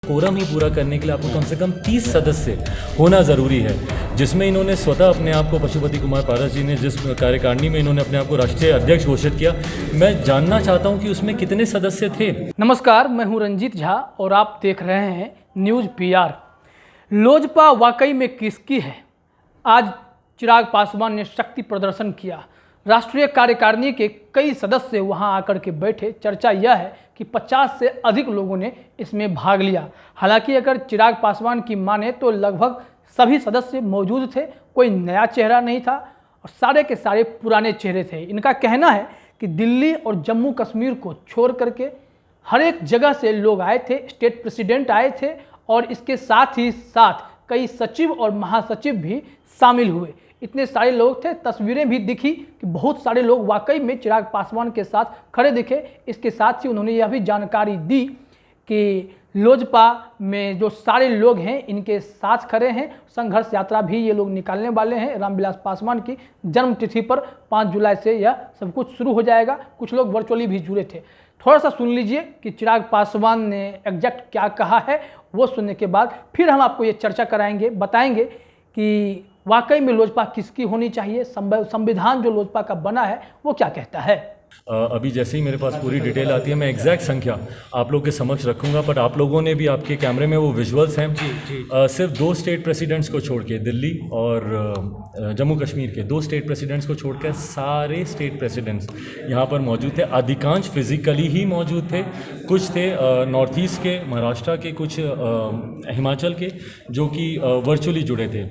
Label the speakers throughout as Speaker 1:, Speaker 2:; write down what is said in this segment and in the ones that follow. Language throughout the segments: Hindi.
Speaker 1: कोरम ही पूरा करने के लिए आपको कम से कम 30 सदस्य होना ज़रूरी है, जिसमें इन्होंने स्वतः अपने आप को पशुपति कुमार पारस जी ने जिस कार्यकारिणी में इन्होंने अपने आप को राष्ट्रीय अध्यक्ष घोषित किया, मैं जानना चाहता हूं कि उसमें कितने सदस्य थे।
Speaker 2: नमस्कार, मैं हूं रंजीत झा और आप देख रहे हैं न्यूज़ पीआर। लोजपा वाकई में किसकी है? आज चिराग पासवान ने शक्ति प्रदर्शन किया। राष्ट्रीय कार्यकारिणी के कई सदस्य वहां आकर के बैठे। चर्चा यह है कि 50 से अधिक लोगों ने इसमें भाग लिया। हालांकि अगर चिराग पासवान की माने तो लगभग सभी सदस्य मौजूद थे, कोई नया चेहरा नहीं था और सारे के सारे पुराने चेहरे थे। इनका कहना है कि दिल्ली और जम्मू कश्मीर को छोड़ करके हर एक जगह से लोग आए थे, स्टेट प्रेसिडेंट आए थे और इसके साथ ही साथ कई सचिव और महासचिव भी शामिल हुए। इतने सारे लोग थे, तस्वीरें भी दिखी कि बहुत सारे लोग वाकई में चिराग पासवान के साथ खड़े दिखे। इसके साथ ही उन्होंने यह भी जानकारी दी कि लोजपा में जो सारे लोग हैं इनके साथ खड़े हैं। संघर्ष यात्रा भी ये लोग निकालने वाले हैं। रामविलास पासवान की जन्म तिथि पर 5 जुलाई से यह सब कुछ शुरू हो जाएगा। कुछ लोग वर्चुअली भी जुड़े थे। थोड़ा सा सुन लीजिए कि चिराग पासवान ने एग्जैक्ट क्या कहा है। वो सुनने के बाद फिर हम आपको ये चर्चा कराएंगे, बताएंगे कि वाकई में लोजपा किसकी होनी चाहिए, संविधान जो लोजपा का बना है वो क्या कहता है।
Speaker 1: अभी जैसे ही मेरे पास पूरी डिटेल आती है मैं एग्जैक्ट संख्या आप लोगों के समक्ष रखूंगा, बट आप लोगों ने भी आपके कैमरे में वो विजुअल्स हैं। सिर्फ 2 स्टेट प्रेसिडेंट्स को छोड़ के, दिल्ली और जम्मू कश्मीर के 2 स्टेट प्रेसिडेंट्स को छोड़ के सारे स्टेट प्रेसिडेंट्स यहाँ पर मौजूद थे। अधिकांश फिजिकली ही मौजूद थे, कुछ थे नॉर्थ ईस्ट के, महाराष्ट्र के, कुछ हिमाचल के, जो कि वर्चुअली जुड़े थे।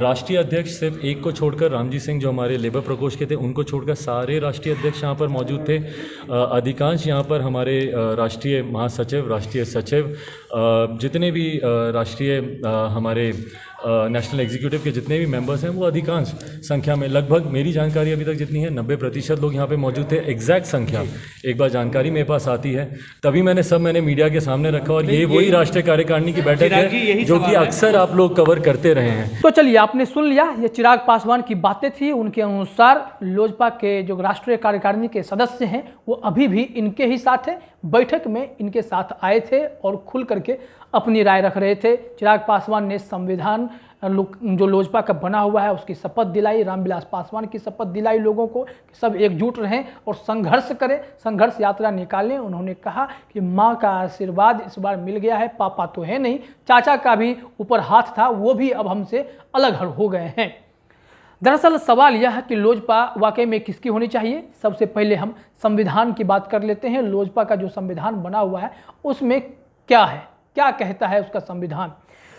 Speaker 1: राष्ट्रीय अध्यक्ष सिर्फ एक को छोड़कर, रामजी सिंह जो हमारे लेबर प्रकोष्ठ के थे, उनको छोड़कर सारे राष्ट्रीय अध्यक्ष यहाँ पर मौजूद थे। अधिकांश यहाँ पर हमारे राष्ट्रीय महासचिव, राष्ट्रीय सचिव, जितने भी राष्ट्रीय हमारे नेशनल एग्जीक्यूटिव के जितने भी मेंबर्स हैं वो अधिकांश संख्या में, लगभग मेरी जानकारी अभी तक जितनी है 90% लोग यहाँ पे मौजूद थे। एग्जैक्ट संख्या एक बार जानकारी मेरे पास आती है तभी मैंने मीडिया के सामने रखा। और ये वही राष्ट्रीय कार्यकारिणी की बैठक है जो कि अक्सर आप लोग कवर करते रहे हैं।
Speaker 2: तो चलिए, आपने सुन लिया, ये चिराग पासवान की बातें थी। उनके अनुसार लोजपा के जो राष्ट्रीय कार्यकारिणी के सदस्य हैं वो अभी भी इनके ही साथ हैं, बैठक में इनके साथ आए थे और खुल करके अपनी राय रख रहे थे। चिराग पासवान ने संविधान जो लोजपा का बना हुआ है उसकी शपथ दिलाई, रामविलास पासवान की शपथ दिलाई लोगों को कि सब एकजुट रहें और संघर्ष करें, संघर्ष यात्रा निकालें। उन्होंने कहा कि माँ का आशीर्वाद इस बार मिल गया है, पापा तो है नहीं, चाचा का भी ऊपर हाथ था, वो भी अब हमसे अलग हो गए हैं। दरअसल सवाल यह है कि लोजपा वाकई में किसकी होनी चाहिए। सबसे पहले हम संविधान की बात कर लेते हैं। लोजपा का जो संविधान बना हुआ है उसमें क्या है, क्या कहता है उसका संविधान।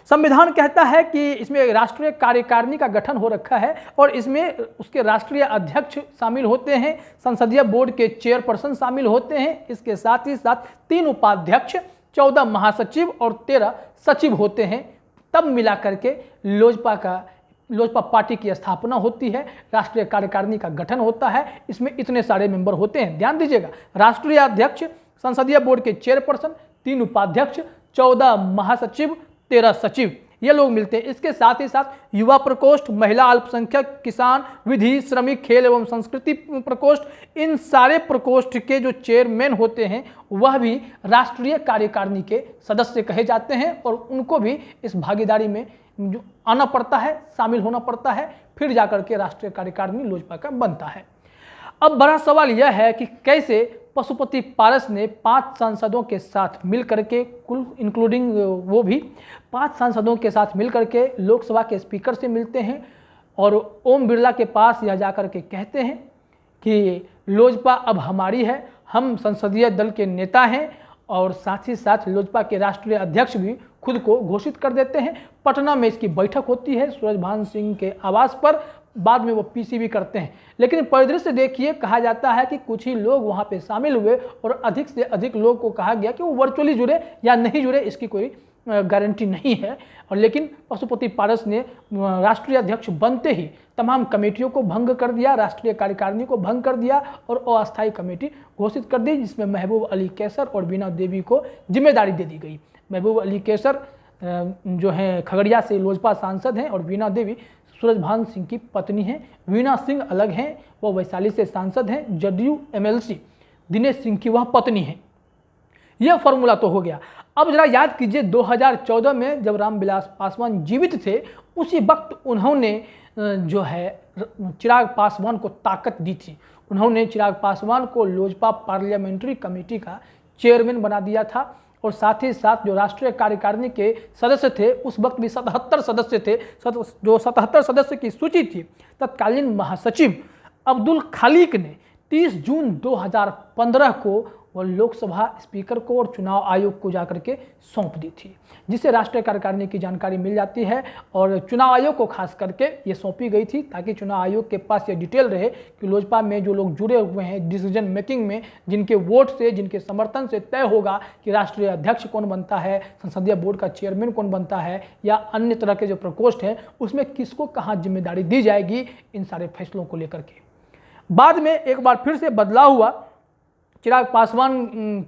Speaker 2: संविधान कहता है कि इसमें राष्ट्रीय कार्यकारिणी का गठन हो रखा है और इसमें उसके राष्ट्रीय अध्यक्ष शामिल होते हैं, संसदीय बोर्ड के चेयरपर्सन शामिल होते हैं, इसके साथ ही साथ 3 उपाध्यक्ष, 14 महासचिव और 13 सचिव होते हैं। तब मिला करके लोजपा पार्टी की स्थापना होती है, राष्ट्रीय कार्यकारिणी का गठन होता है। इसमें इतने सारे मेंबर होते हैं, ध्यान दीजिएगा। राष्ट्रीय अध्यक्ष, संसदीय बोर्ड के चेयरपर्सन, 3 उपाध्यक्ष, 14 महासचिव, 13 सचिव, ये लोग मिलते हैं। इसके साथ ही साथ युवा प्रकोष्ठ, महिला अल्पसंख्यक, किसान, विधि, श्रमिक, खेल एवं संस्कृति प्रकोष्ठ, इन सारे प्रकोष्ठ के जो चेयरमैन होते हैं वह भी राष्ट्रीय कार्यकारिणी के सदस्य कहे जाते हैं और उनको भी इस भागीदारी में जो आना पड़ता है, शामिल होना पड़ता है, फिर जाकर के राष्ट्रीय कार्यकारिणी लोजपा का बनता है। अब बड़ा सवाल यह है कि कैसे पशुपति पारस ने 5 सांसदों के साथ मिल करके, कुल इंक्लूडिंग वो भी 5 सांसदों के साथ मिल करके लोकसभा के स्पीकर से मिलते हैं और ओम बिरला के पास यह जाकर के कहते हैं कि लोजपा अब हमारी है, हम संसदीय दल के नेता हैं और साथ ही साथ लोजपा के राष्ट्रीय अध्यक्ष भी खुद को घोषित कर देते हैं। पटना में इसकी बैठक होती है सूरजभान सिंह के आवास पर, बाद में वो पीसी भी करते हैं। लेकिन परिदृश्य देखिए, कहा जाता है कि कुछ ही लोग वहाँ पे शामिल हुए और अधिक से अधिक लोग को कहा गया कि वो वर्चुअली जुड़े या नहीं जुड़े, इसकी कोई गारंटी नहीं है। और लेकिन पशुपति पारस ने राष्ट्रीय अध्यक्ष बनते ही तमाम कमेटियों को भंग कर दिया, राष्ट्रीय कार्यकारिणी को भंग कर दिया और अस्थायी कमेटी घोषित कर दी, जिसमें महबूब अली कैसर और वीणा देवी को जिम्मेदारी दे दी गई। महबूब अली कैसर जो हैं खगड़िया से लोजपा सांसद हैं और वीणा देवी सूरजभान सिंह की पत्नी हैं। वीणा सिंह अलग हैं, वो वैशाली से सांसद हैं। जदयू एमएलसी दिनेश सिंह की वह पत्नी हैं। यह फॉर्मूला तो हो गया। अब जरा याद कीजिए 2014 में जब रामविलास पासवान जीवित थे, उसी वक्त उन्होंने जो है चिराग पासवान को ताकत दी थी। उन्होंने चिराग पासवान को लोजपा पार्लियामेंट्री कमेटी का चेयरमैन बना दिया था और साथ ही साथ जो राष्ट्रीय कार्यकारिणी के सदस्य थे उस वक्त भी 77 सदस्य थे। जो 77 सदस्य की सूची थी, तत्कालीन महासचिव अब्दुल खालिक ने 30 जून 2015 को वह लोकसभा स्पीकर को और चुनाव आयोग को जाकर के सौंप दी थी, जिससे राष्ट्रीय कार्यकारिणी की जानकारी मिल जाती है और चुनाव आयोग को खास करके ये सौंपी गई थी ताकि चुनाव आयोग के पास ये डिटेल रहे कि लोजपा में जो लोग जुड़े हुए हैं डिसीजन मेकिंग में, जिनके वोट से, जिनके समर्थन से तय होगा कि राष्ट्रीय अध्यक्ष कौन बनता है, संसदीय बोर्ड का चेयरमैन कौन बनता है या अन्य तरह के जो प्रकोष्ठ हैं उसमें किसको कहाँ जिम्मेदारी दी जाएगी, इन सारे फैसलों को लेकर के। बाद में एक बार फिर से बदलाव हुआ। चिराग पासवान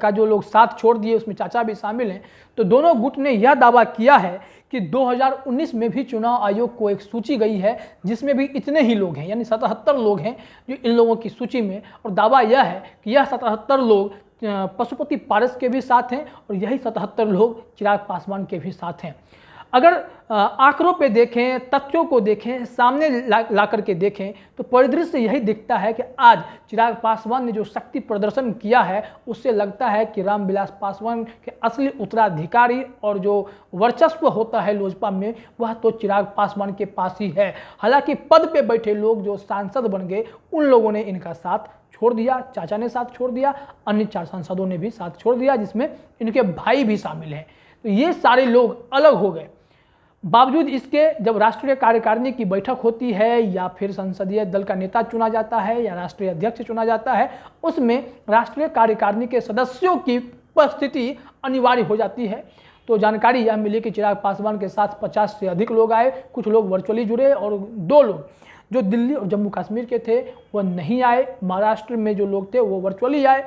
Speaker 2: का जो लोग साथ छोड़ दिए उसमें चाचा भी शामिल हैं, तो दोनों गुट ने यह दावा किया है कि 2019 में भी चुनाव आयोग को एक सूची गई है जिसमें भी इतने ही लोग हैं, यानी 77 लोग हैं जो इन लोगों की सूची में, और दावा यह है कि यह 77 लोग पशुपति पारस के भी साथ हैं और यही 77 लोग चिराग पासवान के भी साथ हैं। अगर आंकड़ों पे देखें, तथ्यों को देखें, सामने ला करके देखें तो परिदृश्य यही दिखता है कि आज चिराग पासवान ने जो शक्ति प्रदर्शन किया है उससे लगता है कि रामविलास पासवान के असली उत्तराधिकारी और जो वर्चस्व होता है लोजपा में वह तो चिराग पासवान के पास ही है। हालांकि पद पे बैठे लोग जो सांसद बन गए उन लोगों ने इनका साथ छोड़ दिया, चाचा ने साथ छोड़ दिया, अन्य 4 सांसदों ने भी साथ छोड़ दिया जिसमें इनके भाई भी शामिल हैं। तो ये सारे लोग अलग हो गए। बावजूद इसके जब राष्ट्रीय कार्यकारिणी की बैठक होती है या फिर संसदीय दल का नेता चुना जाता है या राष्ट्रीय अध्यक्ष चुना जाता है, उसमें राष्ट्रीय कार्यकारिणी के सदस्यों की उपस्थिति अनिवार्य हो जाती है। तो जानकारी यह मिली कि चिराग पासवान के साथ 50 से अधिक लोग आए, कुछ लोग वर्चुअली जुड़े और 2 लोग जो दिल्ली और जम्मू कश्मीर के थे वह नहीं आए। महाराष्ट्र में जो लोग थे वो वर्चुअली आए।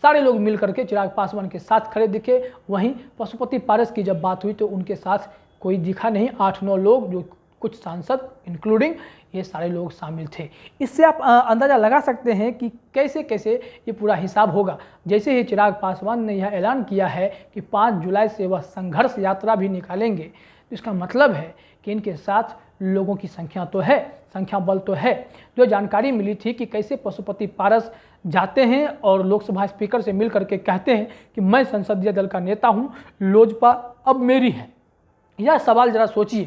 Speaker 2: सारे लोग मिल करके चिराग पासवान के साथ खड़े दिखे। वहीं पशुपति पारस की जब बात हुई तो उनके साथ कोई दिखा नहीं। 8-9 लोग, जो कुछ सांसद इंक्लूडिंग, ये सारे लोग शामिल थे। इससे आप अंदाज़ा लगा सकते हैं कि कैसे कैसे ये पूरा हिसाब होगा। जैसे ही चिराग पासवान ने यह ऐलान किया है कि 5 जुलाई से वह संघर्ष यात्रा भी निकालेंगे, तो इसका मतलब है कि इनके साथ लोगों की संख्या तो है, संख्या बल तो है। जो जानकारी मिली थी कि कैसे पशुपति पारस जाते हैं और लोकसभा स्पीकर से मिल करके कहते हैं कि मैं संसदीय दल का नेता हूँ, लोजपा अब मेरी है। यह सवाल जरा सोचिए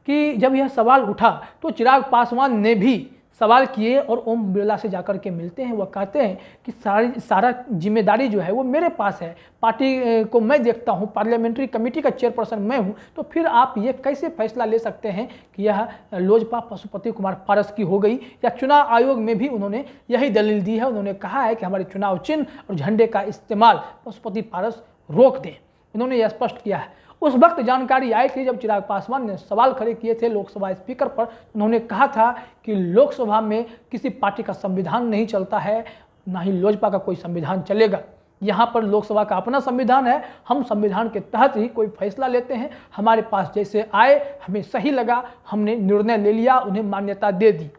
Speaker 2: कि जब यह सवाल उठा तो चिराग पासवान ने भी सवाल किए और ओम बिरला से जाकर के मिलते हैं। वह कहते हैं कि सारा जिम्मेदारी जो है वो मेरे पास है, पार्टी को मैं देखता हूँ, पार्लियामेंट्री कमेटी का चेयरपर्सन मैं हूँ, तो फिर आप ये कैसे फैसला ले सकते हैं कि यह लोजपा पशुपति कुमार पारस की हो गई। या चुनाव आयोग में भी उन्होंने यही दलील दी है। उन्होंने कहा है कि हमारे चुनाव चिन्ह और झंडे का इस्तेमाल पशुपति पारस रोक दें। उन्होंने यह स्पष्ट किया है। उस वक्त जानकारी आई थी जब चिराग पासवान ने सवाल खड़े किए थे लोकसभा स्पीकर पर। उन्होंने कहा था कि लोकसभा में किसी पार्टी का संविधान नहीं चलता है, ना ही लोजपा का कोई संविधान चलेगा। यहाँ पर लोकसभा का अपना संविधान है, हम संविधान के तहत ही कोई फैसला लेते हैं। हमारे पास जैसे आए, हमें सही लगा, हमने निर्णय ले लिया, उन्हें मान्यता दे दी।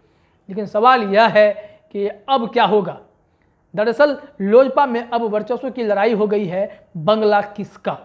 Speaker 2: लेकिन सवाल यह है कि अब क्या होगा। दरअसल लोजपा में अब वर्चस्व की लड़ाई हो गई है, बंगला किसका,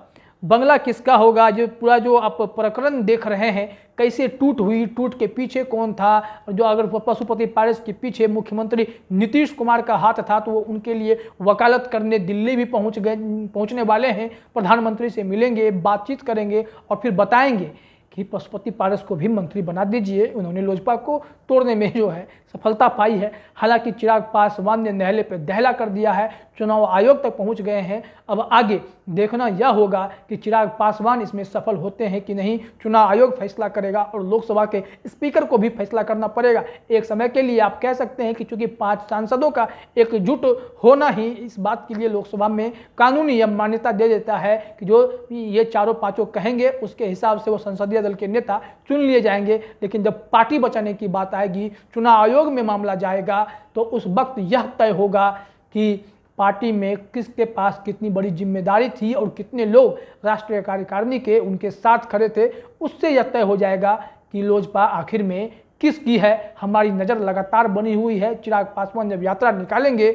Speaker 2: बंगला किसका होगा। जो पूरा जो आप प्रकरण देख रहे हैं, कैसे टूट हुई, टूट के पीछे कौन था, और जो अगर पशुपति पारस के पीछे मुख्यमंत्री नीतीश कुमार का हाथ था तो वो उनके लिए वकालत करने दिल्ली भी पहुंचने वाले हैं। प्रधानमंत्री से मिलेंगे, बातचीत करेंगे और फिर बताएंगे कि पशुपति पारस को भी मंत्री बना दीजिए। उन्होंने लोजपा को तोड़ने में जो है सफलता पाई है। हालांकि चिराग पासवान ने नहले पे दहला कर दिया है, चुनाव आयोग तक पहुंच गए हैं। अब आगे देखना यह होगा कि चिराग पासवान इसमें सफल होते हैं कि नहीं। चुनाव आयोग फैसला करेगा और लोकसभा के स्पीकर को भी फैसला करना पड़ेगा। एक समय के लिए आप कह सकते हैं कि चूंकि 5 सांसदों का एकजुट होना ही इस बात के लिए लोकसभा में कानूनी मान्यता दे देता है कि जो ये 4-5 कहेंगे उसके हिसाब से वो संसदीय दल के नेता चुन लिए जाएंगे। लेकिन जब पार्टी बचाने की बात आएगी, चुनाव आयोग में मामला जाएगा, तो उस वक्त यह तय होगा कि पार्टी में किसके पास कितनी बड़ी जिम्मेदारी थी और कितने लोग राष्ट्रीय कार्यकारिणी के उनके साथ खड़े थे। उससे यह तय हो जाएगा कि लोजपा आखिर में किसकी है। हमारी नज़र लगातार बनी हुई है। चिराग पासवान जब यात्रा निकालेंगे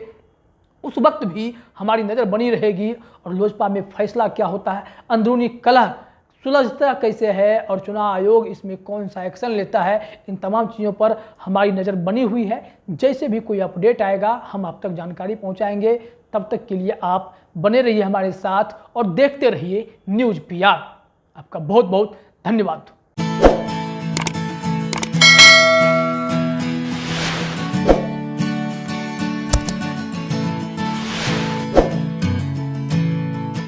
Speaker 2: उस वक्त भी हमारी नज़र बनी रहेगी और लोजपा में फैसला क्या होता है, अंदरूनी कलह सुलझता कैसे है और चुनाव आयोग इसमें कौन सा एक्शन लेता है, इन तमाम चीज़ों पर हमारी नज़र बनी हुई है। जैसे भी कोई अपडेट आएगा हम आप तक जानकारी पहुंचाएंगे। तब तक के लिए आप बने रहिए हमारे साथ और देखते रहिए न्यूज़ PR। आपका बहुत बहुत धन्यवाद।